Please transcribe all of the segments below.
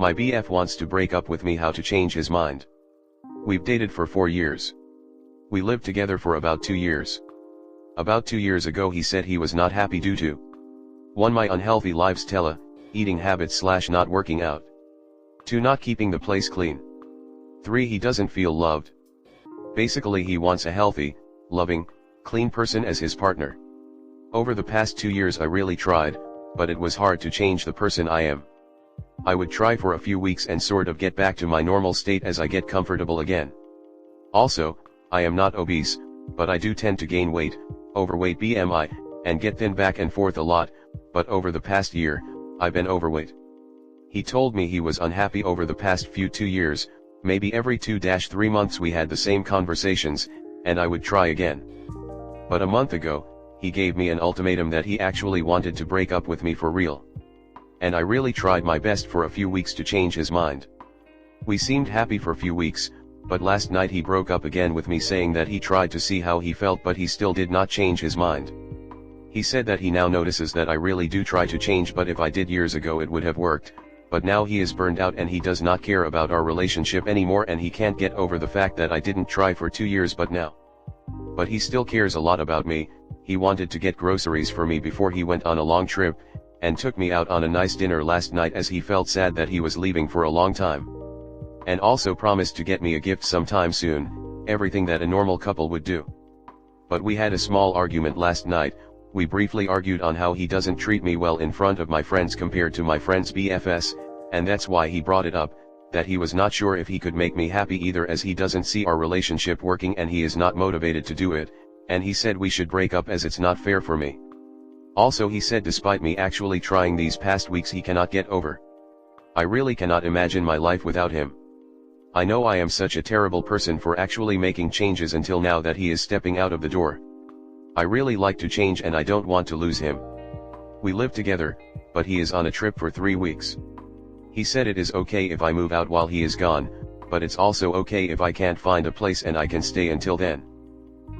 My BF wants to break up with me. How to change his mind? We've dated for 4 years. We lived together for about 2 years. About 2 years ago he said he was not happy due to 1. My unhealthy lifestyle, eating habits / not working out. 2. Not keeping the place clean. 3. He doesn't feel loved. Basically he wants a healthy, loving, clean person as his partner. Over the past 2 years I really tried, but it was hard to change the person I am. I would try for a few weeks and sort of get back to my normal state as I get comfortable again. Also, I am not obese, but I do tend to gain weight, overweight BMI, and get thin back and forth a lot, but over the past year, I've been overweight. He told me he was unhappy over the past 2 years, maybe every 2-3 months we had the same conversations, and I would try again. But a month ago, he gave me an ultimatum that he actually wanted to break up with me for real. And I really tried my best for a few weeks to change his mind. We seemed happy for a few weeks, but last night he broke up again with me saying that he tried to see how he felt but he still did not change his mind. He said that he now notices that I really do try to change, but if I did years ago it would have worked, but now he is burned out and he does not care about our relationship anymore and he can't get over the fact that I didn't try for 2 years but now. But he still cares a lot about me. He wanted to get groceries for me before he went on a long trip, and took me out on a nice dinner last night as he felt sad that he was leaving for a long time. And also promised to get me a gift sometime soon, everything that a normal couple would do. But we had a small argument last night. We briefly argued on how he doesn't treat me well in front of my friends compared to my friends' BFS, and that's why he brought it up, that he was not sure if he could make me happy either as he doesn't see our relationship working and he is not motivated to do it, and he said we should break up as it's not fair for me. Also he said despite me actually trying these past weeks he cannot get over. I really cannot imagine my life without him. I know I am such a terrible person for actually making changes until now that he is stepping out of the door. I really like to change and I don't want to lose him. We live together, but he is on a trip for 3 weeks. He said it is okay if I move out while he is gone, but it's also okay if I can't find a place and I can stay until then.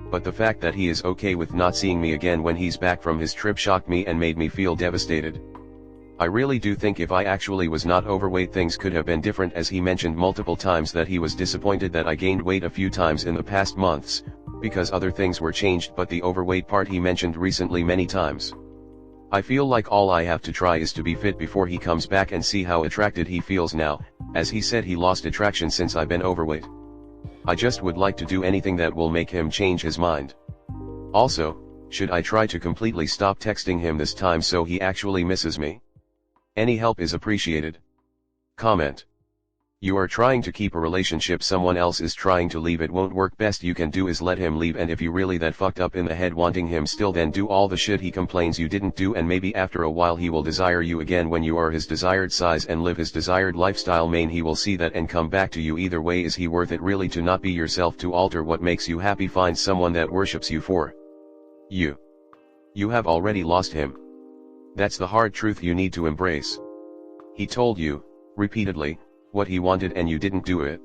But the fact that he is okay with not seeing me again when he's back from his trip shocked me and made me feel devastated. I really do think if I actually was not overweight things could have been different, as he mentioned multiple times that he was disappointed that I gained weight a few times in the past months, because other things were changed, but the overweight part he mentioned recently many times. I feel like all I have to try is to be fit before he comes back and see how attracted he feels now, as he said he lost attraction since I've been overweight. I just would like to do anything that will make him change his mind. Also, should I try to completely stop texting him this time so he actually misses me? Any help is appreciated. Comment. You are trying to keep a relationship someone else is trying to leave. It won't work. Best you can do is let him leave, and if you really that fucked up in the head wanting him still, then do all the shit he complains you didn't do, and maybe after a while he will desire you again when you are his desired size and live his desired lifestyle. He will see that and come back to you. Either way, is he worth it really to not be yourself, to alter what makes you happy? Find someone that worships you for you. You have already lost him. That's the hard truth you need to embrace. He told you, repeatedly, what he wanted and you didn't do it.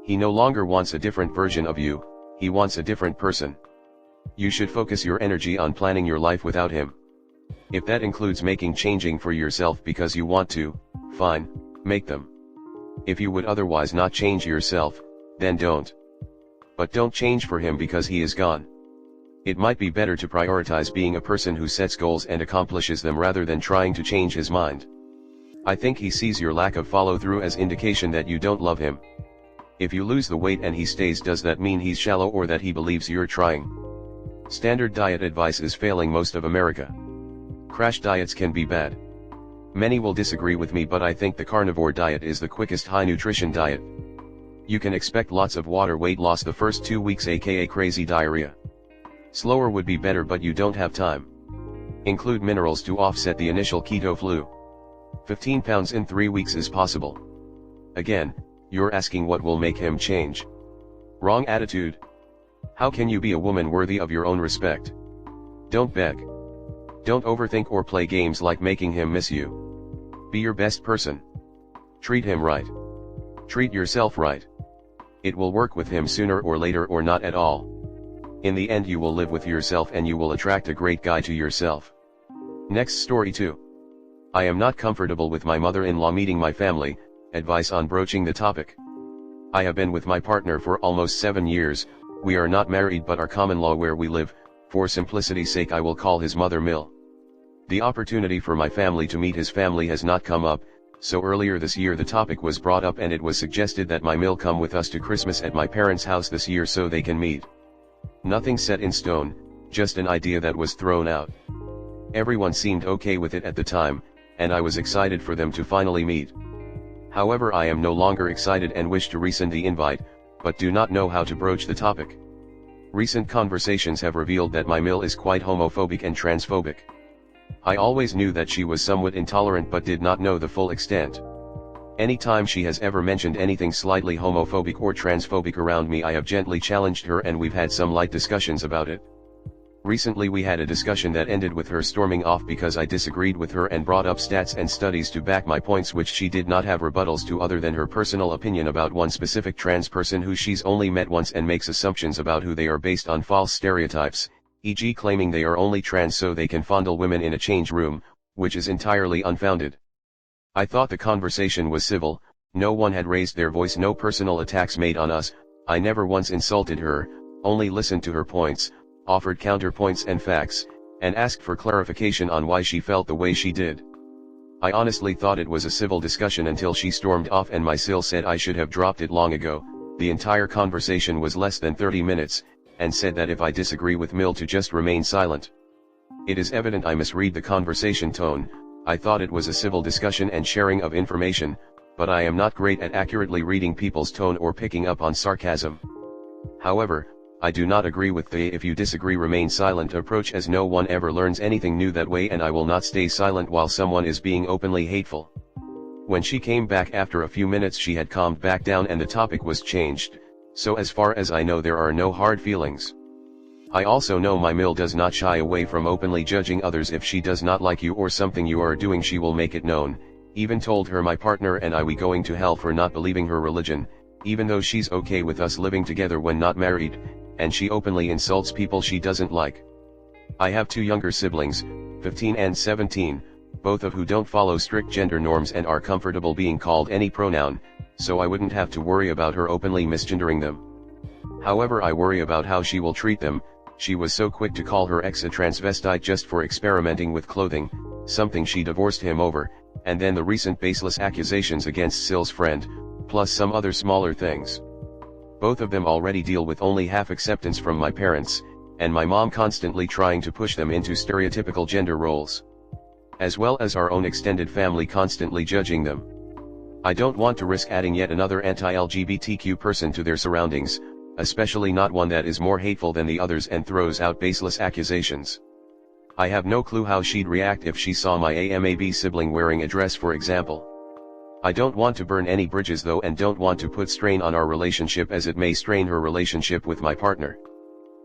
He no longer wants a different version of you, he wants a different person. You should focus your energy on planning your life without him. If that includes changing for yourself because you want to, fine, make them. If you would otherwise not change yourself, then don't. But don't change for him because he is gone. It might be better to prioritize being a person who sets goals and accomplishes them rather than trying to change his mind. I think he sees your lack of follow-through as indication that you don't love him. If you lose the weight and he stays, does that mean he's shallow or that he believes you're trying? Standard diet advice is failing most of America. Crash diets can be bad. Many will disagree with me, but I think the carnivore diet is the quickest high nutrition diet. You can expect lots of water weight loss the first 2 weeks, aka crazy diarrhea. Slower would be better, but you don't have time. Include minerals to offset the initial keto flu. 15 pounds in 3 weeks is possible. Again, you're asking what will make him change. Wrong attitude. How can you be a woman worthy of your own respect? Don't beg. Don't overthink or play games like making him miss you. Be your best person. Treat him right. Treat yourself right. It will work with him sooner or later, or not at all. In the end, you will live with yourself and you will attract a great guy to yourself. Next story 2. I am not comfortable with my mother-in-law meeting my family, Advice on broaching the topic. I have been with my partner for almost 7 years. We are not married but are common law where we live. For simplicity's sake I will call his mother Mill. The opportunity for my family to meet his family has not come up, so earlier this year the topic was brought up and it was suggested that my Mill come with us to Christmas at my parents' house this year so they can meet. Nothing set in stone, just an idea that was thrown out. Everyone seemed okay with it at the time, and I was excited for them to finally meet. However, I am no longer excited and wish to rescind the invite, but do not know how to broach the topic. Recent conversations have revealed that my Mill is quite homophobic and transphobic. I always knew that she was somewhat intolerant but did not know the full extent. Anytime she has ever mentioned anything slightly homophobic or transphobic around me I have gently challenged her and we've had some light discussions about it. Recently we had a discussion that ended with her storming off because I disagreed with her and brought up stats and studies to back my points which she did not have rebuttals to other than her personal opinion about one specific trans person who she's only met once and makes assumptions about who they are based on false stereotypes, e.g. claiming they are only trans so they can fondle women in a change room, which is entirely unfounded. I thought the conversation was civil, no one had raised their voice, no personal attacks made on us, I never once insulted her, only listened to her points, offered counterpoints and facts, and asked for clarification on why she felt the way she did. I honestly thought it was a civil discussion until she stormed off and my sil said I should have dropped it long ago. The entire conversation was less than 30 minutes, and said that if I disagree with Mill to just remain silent. It is evident I misread the conversation tone. I thought it was a civil discussion and sharing of information, but I am not great at accurately reading people's tone or picking up on sarcasm. However, I do not agree with the if you disagree remain silent approach as no one ever learns anything new that way and I will not stay silent while someone is being openly hateful. When she came back after a few minutes she had calmed back down and the topic was changed, so as far as I know there are no hard feelings. I also know my Mill does not shy away from openly judging others. If she does not like you or something you are doing she will make it known. Even told her my partner and I we going to hell for not believing her religion, even though she's okay with us living together when not married, and she openly insults people she doesn't like. I have 2 younger siblings, 15 and 17, both of who don't follow strict gender norms and are comfortable being called any pronoun, so I wouldn't have to worry about her openly misgendering them. However, I worry about how she will treat them. She was so quick to call her ex a transvestite just for experimenting with clothing, something she divorced him over, and then the recent baseless accusations against Sil's friend, plus some other smaller things. Both of them already deal with only half acceptance from my parents, and my mom constantly trying to push them into stereotypical gender roles. As well as our own extended family constantly judging them. I don't want to risk adding yet another anti-LGBTQ person to their surroundings, especially not one that is more hateful than the others and throws out baseless accusations. I have no clue how she'd react if she saw my AMAB sibling wearing a dress, for example. I don't want to burn any bridges though and don't want to put strain on our relationship as it may strain her relationship with my partner.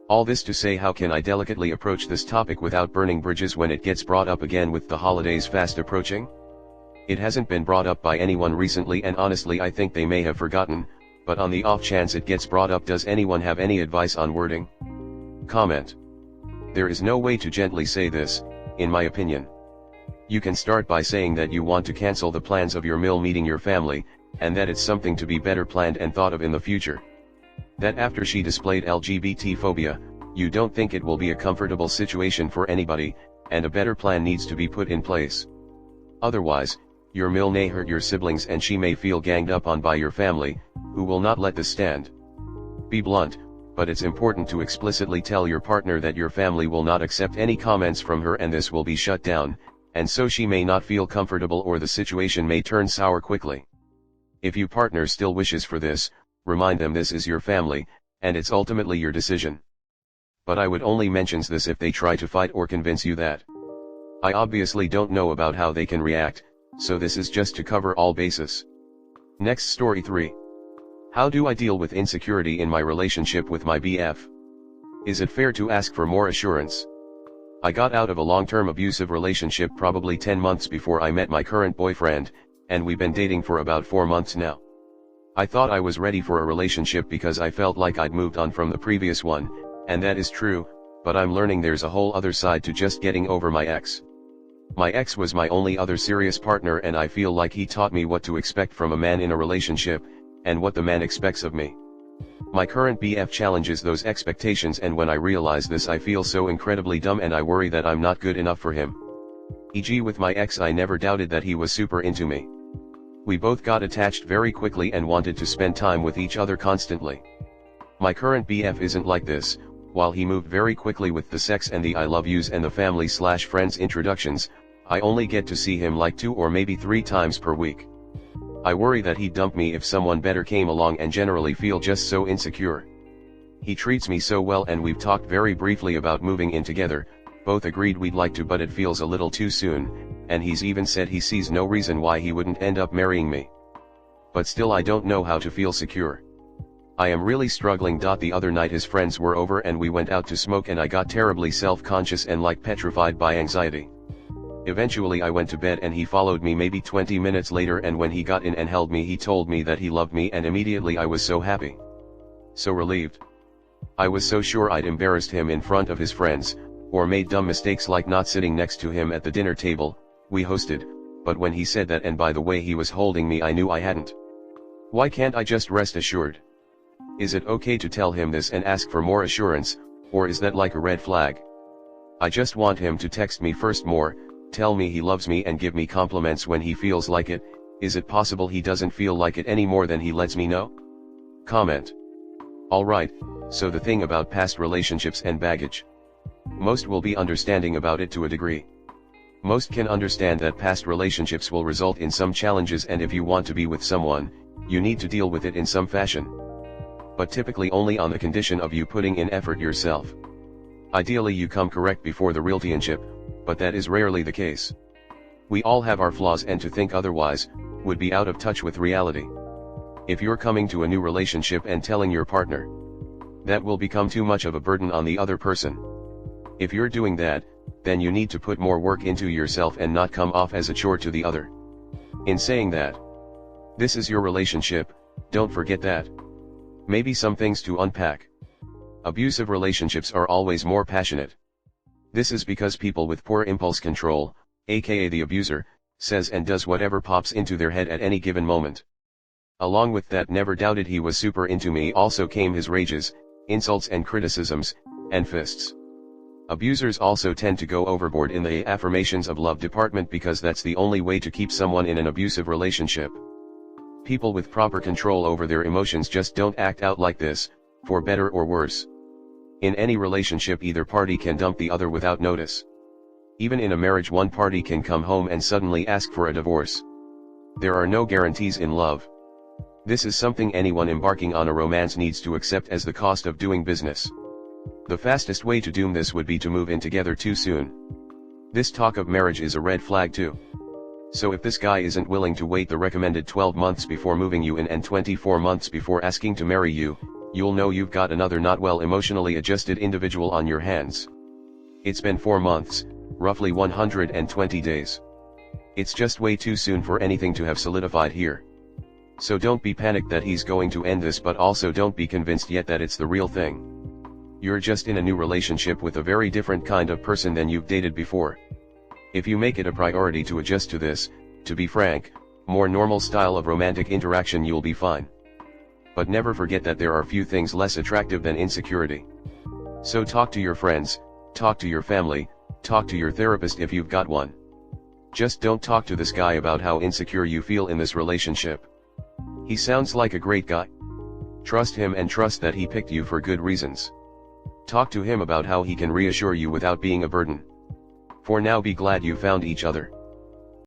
All this to say, how can I delicately approach this topic without burning bridges when it gets brought up again with the holidays fast approaching? It hasn't been brought up by anyone recently and honestly I think they may have forgotten, but on the off chance it gets brought up, does anyone have any advice on wording? Comment. There is no way to gently say this, in my opinion. You can start by saying that you want to cancel the plans of your Mill meeting your family, and that it's something to be better planned and thought of in the future. That after she displayed LGBT phobia, you don't think it will be a comfortable situation for anybody, and a better plan needs to be put in place. Otherwise, your Mill may hurt your siblings and she may feel ganged up on by your family, who will not let this stand. Be blunt, but it's important to explicitly tell your partner that your family will not accept any comments from her and this will be shut down, and so she may not feel comfortable or the situation may turn sour quickly. If your partner still wishes for this, remind them this is your family, and it's ultimately your decision. But I would only mention this if they try to fight or convince you that. I obviously don't know about how they can react, so this is just to cover all bases. Next, story 3. How do I deal with insecurity in my relationship with my BF? Is it fair to ask for more assurance? I got out of a long-term abusive relationship probably 10 months before I met my current boyfriend, and we've been dating for about 4 months now. I thought I was ready for a relationship because I felt like I'd moved on from the previous one, and that is true, but I'm learning there's a whole other side to just getting over my ex. My ex was my only other serious partner, and I feel like he taught me what to expect from a man in a relationship, and what the man expects of me. My current BF challenges those expectations, and when I realize this I feel so incredibly dumb and I worry that I'm not good enough for him. E.g. with my ex I never doubted that he was super into me. We both got attached very quickly and wanted to spend time with each other constantly. My current BF isn't like this. While he moved very quickly with the sex and the I love yous and the family/friends introductions, I only get to see him like 2 or maybe 3 times per week. I worry that he'd dump me if someone better came along and generally feel just so insecure. He treats me so well and we've talked very briefly about moving in together, both agreed we'd like to, but it feels a little too soon, and he's even said he sees no reason why he wouldn't end up marrying me. But still I don't know how to feel secure. I am really struggling. The other night his friends were over and we went out to smoke and I got terribly self-conscious and like petrified by anxiety. Eventually I went to bed and he followed me maybe 20 minutes later, and when he got in and held me he told me that he loved me, and immediately I was so happy. So relieved. I was so sure I'd embarrassed him in front of his friends, or made dumb mistakes like not sitting next to him at the dinner table we hosted, but when he said that and by the way he was holding me I knew I hadn't. Why can't I just rest assured? Is it okay to tell him this and ask for more assurance, or is that like a red flag? I just want him to text me first more, tell me he loves me and give me compliments when he feels like it. Is it possible he doesn't feel like it any more than he lets me know? Comment. Alright, so the thing about past relationships and baggage. Most will be understanding about it to a degree. Most can understand that past relationships will result in some challenges, and if you want to be with someone, you need to deal with it in some fashion. But typically only on the condition of you putting in effort yourself. Ideally you come correct before the relationship, but that is rarely the case. We all have our flaws, and to think otherwise would be out of touch with reality. If you're coming to a new relationship and telling your partner, that will become too much of a burden on the other person. If you're doing that, then you need to put more work into yourself and not come off as a chore to the other. In saying that, this is your relationship, don't forget that. Maybe some things to unpack. Abusive relationships are always more passionate. This is because people with poor impulse control, aka the abuser, says and does whatever pops into their head at any given moment. Along with that never doubted he was super into me also came his rages, insults and criticisms, and fists. Abusers also tend to go overboard in the affirmations of love department because that's the only way to keep someone in an abusive relationship. People with proper control over their emotions just don't act out like this, for better or worse. In any relationship either party can dump the other without notice. Even in a marriage one party can come home and suddenly ask for a divorce. There are no guarantees in love. This is something anyone embarking on a romance needs to accept as the cost of doing business. The fastest way to doom this would be to move in together too soon. This talk of marriage is a red flag too. So if this guy isn't willing to wait the recommended 12 months before moving you in and 24 months before asking to marry you, you'll know you've got another not well emotionally adjusted individual on your hands. It's been 4 months, roughly 120 days. It's just way too soon for anything to have solidified here. So don't be panicked that he's going to end this, but also don't be convinced yet that it's the real thing. You're just in a new relationship with a very different kind of person than you've dated before. If you make it a priority to adjust to this, to be frank, more normal style of romantic interaction, you'll be fine. But never forget that there are few things less attractive than insecurity. So talk to your friends, talk to your family, talk to your therapist if you've got one. Just don't talk to this guy about how insecure you feel in this relationship. He sounds like a great guy. Trust him and trust that he picked you for good reasons. Talk to him about how he can reassure you without being a burden. For now, be glad you found each other.